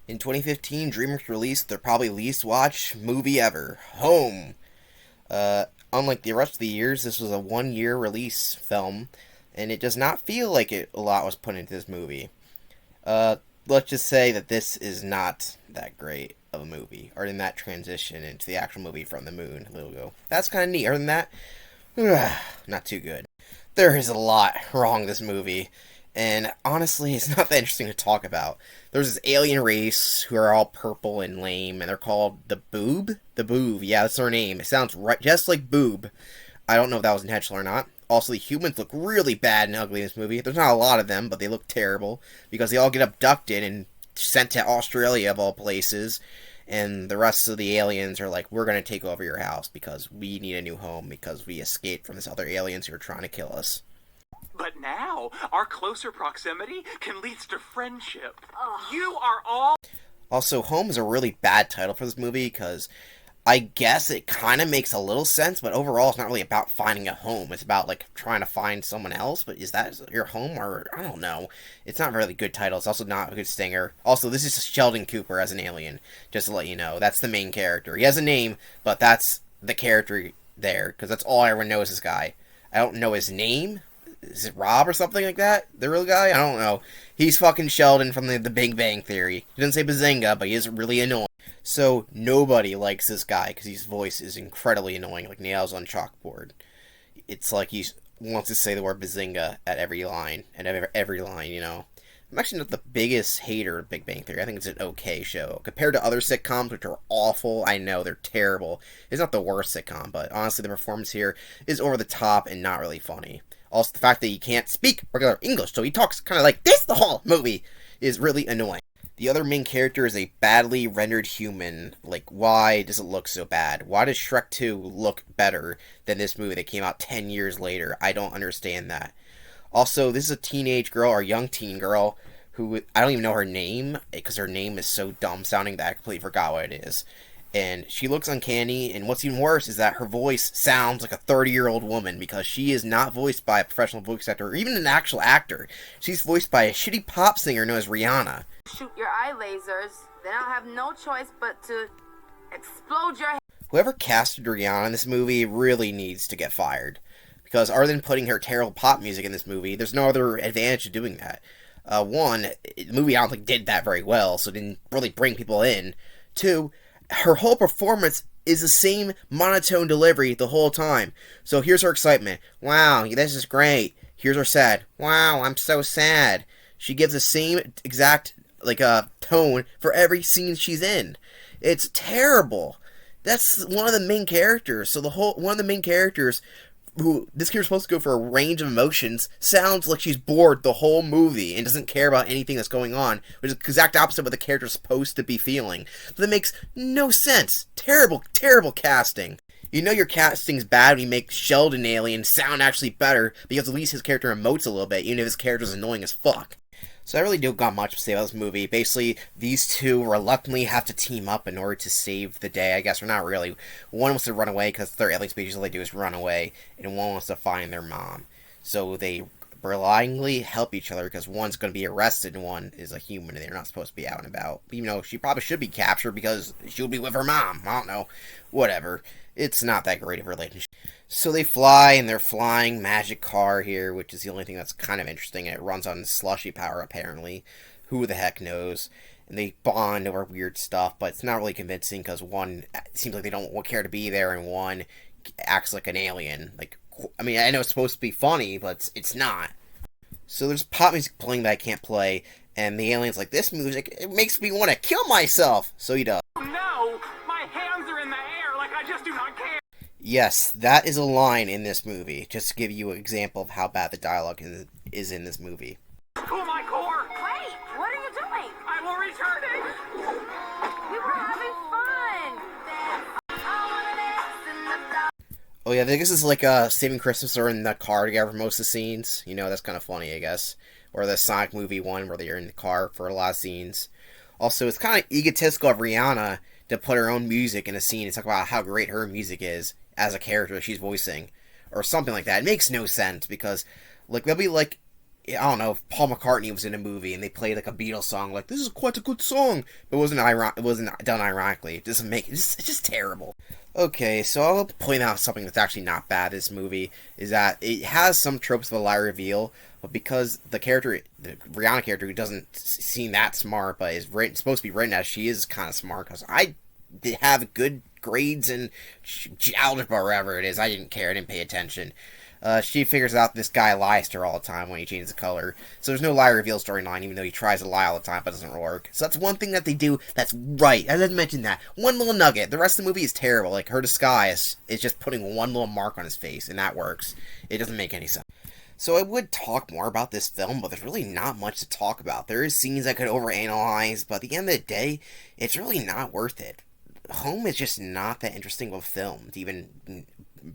In 2015, DreamWorks released their probably least watched movie ever, Home. Unlike the rest of the years, this was a 1 year release film, and it does not feel like a lot was put into this movie. Uh, let's just say that this is not that great of a movie, or in that transition into the actual movie from the moon logo. That's kind of neat. Other than that, not too good. There is a lot wrong with this movie, and honestly, it's not that interesting to talk about. There's this alien race who are all purple and lame, and they're called the Boob? The Boob, yeah, that's their name. It sounds right, just like Boob. I don't know if that was intentional or not. Also, the humans look really bad and ugly in this movie. There's not a lot of them, but they look terrible, because they all get abducted and sent to Australia, of all places, and the rest of the aliens are like, we're going to take over your house, because we need a new home, because we escaped from this other aliens who are trying to kill us. But now, our closer proximity can lead to friendship. You are all... Also, Home is a really bad title for this movie, because I guess it kind of makes a little sense, but overall it's not really about finding a home. It's about, like, trying to find someone else, but is that your home, or, I don't know. It's not a really good title. It's also not a good stinger. Also, this is Sheldon Cooper as an alien, just to let you know. That's the main character. He has a name, but that's the character there, because that's all everyone knows this guy. I don't know his name. Is it Rob or something like that? The real guy? I don't know. He's fucking Sheldon from the Big Bang Theory. He doesn't say Bazinga, but he is really annoying. So, nobody likes this guy, because his voice is incredibly annoying, like nails on chalkboard. It's like he wants to say the word Bazinga at every line, you know. I'm actually not the biggest hater of Big Bang Theory. I think it's an okay show. Compared to other sitcoms, which are awful, I know, they're terrible. It's not the worst sitcom, but honestly, the performance here is over the top and not really funny. Also, the fact that he can't speak regular English, so he talks kind of like this the whole movie, is really annoying. The other main character is a badly rendered human. Like, why does it look so bad? Why does Shrek 2 look better than this movie that came out 10 years later? I don't understand that. Also, this is a teenage girl, or young teen girl, who, I don't even know her name, because her name is so dumb sounding that I completely forgot what it is. And she looks uncanny, and what's even worse is that her voice sounds like a 30-year-old woman, because she is not voiced by a professional voice actor, or even an actual actor. She's voiced by a shitty pop singer known as Rihanna. Shoot your eye lasers, then I'll have no choice but to explode your head. Whoever casted Rihanna in this movie really needs to get fired. Because other than putting her terrible pop music in this movie, there's no other advantage to doing that. One, the movie I don't think did that very well, so it didn't really bring people in. Two, her whole performance is the same monotone delivery the whole time. So here's her excitement. Wow, this is great. Here's her sad. Wow, I'm so sad. She gives the same exact tone for every scene she's in. It's terrible. That's one of the main characters. So one of the main characters, who this character's supposed to go for a range of emotions, sounds like she's bored the whole movie and doesn't care about anything that's going on, which is the exact opposite of what the character's supposed to be feeling. So that makes no sense. Terrible, terrible casting. You know your casting's bad when you make Sheldon Alien sound actually better, because at least his character emotes a little bit, even if his character's annoying as fuck. So I really don't got much to say about this movie. Basically, these two reluctantly have to team up in order to save the day, I guess, or not really. One wants to run away because their alien species, all they do is run away, and one wants to find their mom. So they reliably help each other, because one's going to be arrested and one is a human and they're not supposed to be out and about. Even though she probably should be captured because she'll be with her mom. I don't know. Whatever. It's not that great of a relationship. So they fly, and they're flying magic car here, which is the only thing that's kind of interesting, and it runs on slushy power, apparently. Who the heck knows? And they bond over weird stuff, but it's not really convincing, because one seems like they don't care to be there, and one acts like an alien. I mean, I know it's supposed to be funny, but it's not. So there's pop music playing that I can't play, and the alien's like, this music, it makes me want to kill myself! So he does. No! My hands are in the air like I just do not care! Yes, that is a line in this movie, just to give you an example of how bad the dialogue is in this movie. Cool my core! Wait, what are you doing? I will return it! We were having fun. Oh yeah, I guess it's like Saving Christmas or in the car together for most of the scenes. You know, that's kind of funny, I guess. Or the Sonic movie one where they're in the car for a lot of scenes. Also, it's kind of egotistical of Rihanna to put her own music in a scene and talk about how great her music is as a character she's voicing. Or something like that. It makes no sense, because, like, they'll be, like, I don't know, if Paul McCartney was in a movie and they played like a Beatles song, like, this is quite a good song, but it wasn't done ironically. It doesn't make it's just terrible. Okay, so I'll point out something that's actually not bad. This movie is that it has some tropes of a lie reveal, but because the Rihanna character, who doesn't seem that smart, but is supposed to be written as she is kind of smart, because I did have good grades in algebra or whatever it is. I didn't care. I didn't pay attention. She figures out this guy lies to her all the time when he changes the color. So there's no lie reveal storyline, even though he tries to lie all the time, but it doesn't work. So that's one thing that they do that's right. I didn't mention that. One little nugget. The rest of the movie is terrible. Like, her disguise is just putting one little mark on his face, and that works. It doesn't make any sense. So I would talk more about this film, but there's really not much to talk about. There is scenes I could overanalyze, but at the end of the day, it's really not worth it. Home is just not that interesting of a film to even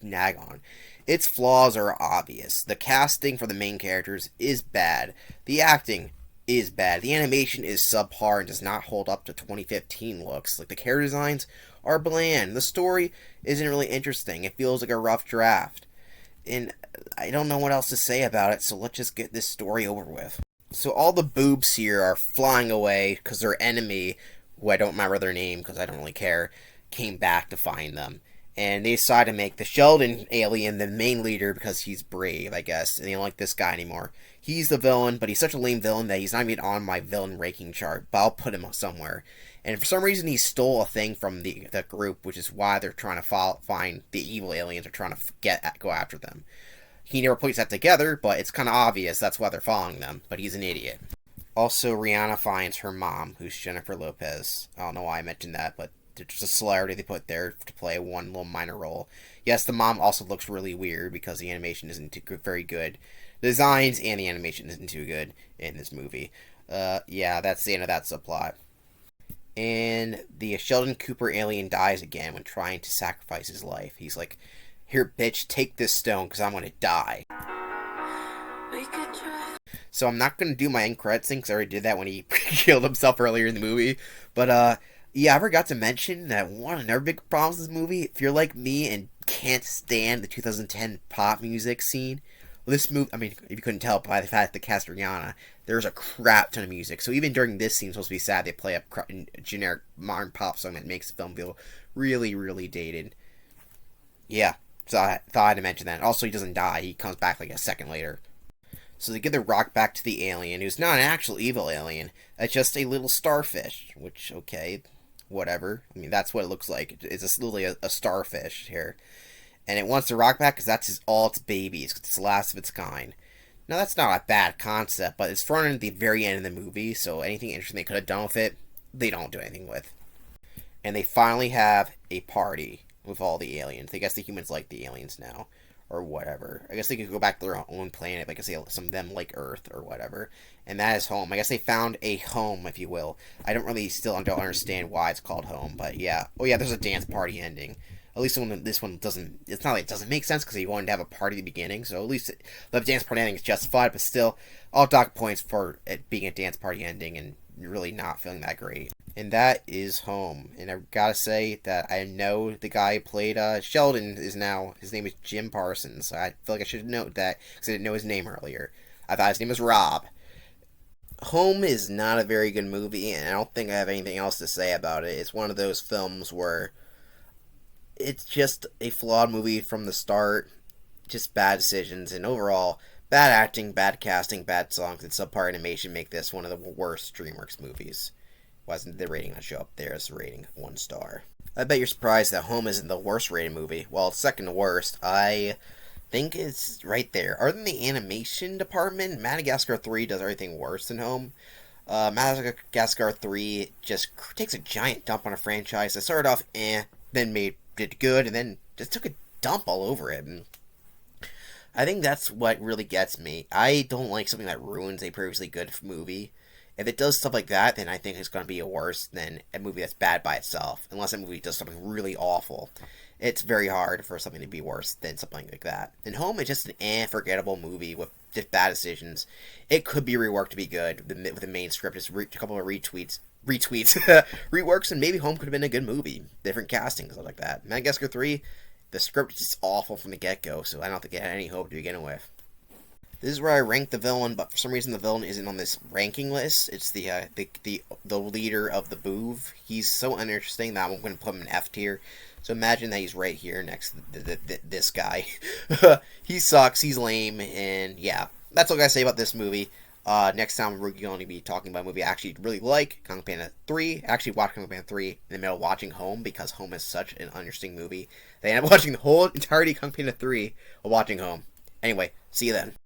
nag on. Its flaws are obvious. The casting for the main characters is bad. The acting is bad. The animation is subpar and does not hold up to 2015 looks. Like, the character designs are bland. The story isn't really interesting. It feels like a rough draft. And I don't know what else to say about it, so let's just get this story over with. So all the boobs here are flying away because their enemy, who I don't remember their name because I don't really care, came back to find them. And they decide to make the Sheldon alien the main leader because he's brave, I guess. And they don't like this guy anymore. He's the villain, but he's such a lame villain that he's not even on my villain ranking chart. But I'll put him somewhere. And for some reason, he stole a thing from the group, which is why they're trying to find the evil aliens are trying to go after them. He never puts that together, but it's kind of obvious that's why they're following them. But he's an idiot. Also, Rihanna finds her mom, who's Jennifer Lopez. I don't know why I mentioned that, but just a celebrity they put there to play one little minor role. Yes, the mom also looks really weird because the animation isn't very good. The designs and the animation isn't too good in this movie. Yeah, that's the end of that subplot. And the Sheldon Cooper alien dies again when trying to sacrifice his life. He's like, here, bitch, take this stone because I'm going to die. So I'm not going to do my end credits thing because I already did that when he killed himself earlier in the movie. But, yeah, I forgot to mention that one of another big problems with this movie, if you're like me and can't stand the 2010 pop music scene, well, this movie, I mean, if you couldn't tell by the fact that cast Rihanna, there's a crap ton of music. So even during this scene, it's supposed to be sad, they play a generic modern pop song that makes the film feel really, really dated. Yeah, so I thought I had to mention that. Also, he doesn't die. He comes back like a second later. So they give the rock back to the alien, who's not an actual evil alien. It's just a little starfish, which, okay, whatever. I mean, that's what it looks like. It's literally a starfish here. And it wants the rock back because that's all its babies, because it's the last of its kind. Now, that's not a bad concept, but it's thrown in at the very end of the movie, so anything interesting they could have done with it, they don't do anything with. And they finally have a party with all the aliens. I guess the humans like the aliens now, or whatever. I guess they could go back to their own planet, like I say, some of them like Earth, or whatever. And that is home. I guess they found a home, if you will. I don't understand why it's called home, but yeah. Oh yeah, there's a dance party ending. At least this one doesn't, it's not like it doesn't make sense because he wanted to have a party at the beginning, so at least the dance party ending is justified, but still, all dock points for it being a dance party ending and really not feeling that great. And that is home. And I've got to say that I know the guy who played Sheldon is now, his name is Jim Parsons, so I feel like I should note that because I didn't know his name earlier. I thought his name was Rob. Home is not a very good movie, and I don't think I have anything else to say about it. It's one of those films where it's just a flawed movie from the start, just bad decisions, and overall, bad acting, bad casting, bad songs, and subpar animation make this one of the worst DreamWorks movies. Wasn't the rating I show up there as the rating 1 star. I bet you're surprised that Home isn't the worst rated movie. Well, it's second worst. I think it's right there. Other than the animation department, Madagascar 3 does everything worse than Home. Madagascar 3 just takes a giant dump on a franchise that started off then did good, and then just took a dump all over it. And I think that's what really gets me. I don't like something that ruins a previously good movie. If it does stuff like that, then I think it's going to be worse than a movie that's bad by itself. Unless a movie does something really awful. It's very hard for something to be worse than something like that. And Home is just an forgettable movie with just bad decisions. It could be reworked to be good with the main script. Just a couple of reworks, and maybe Home could have been a good movie. Different casting, stuff like that. Madagascar 3, the script is just awful from the get-go, so I don't think it had any hope to begin with. This is where I rank the villain, but for some reason the villain isn't on this ranking list. It's the leader of the Boov. He's so uninteresting that I'm going to put him in F tier. So imagine that he's right here next to this guy. He sucks, he's lame, and yeah. That's all I gotta say about this movie. Next time we're going to be talking about a movie I actually really like, Kung Panda 3. I actually watched Kung Panda 3 in the middle of watching Home, because Home is such an uninteresting movie. They ended up watching the whole entirety of Kung Panda 3 while watching Home. Anyway, see you then.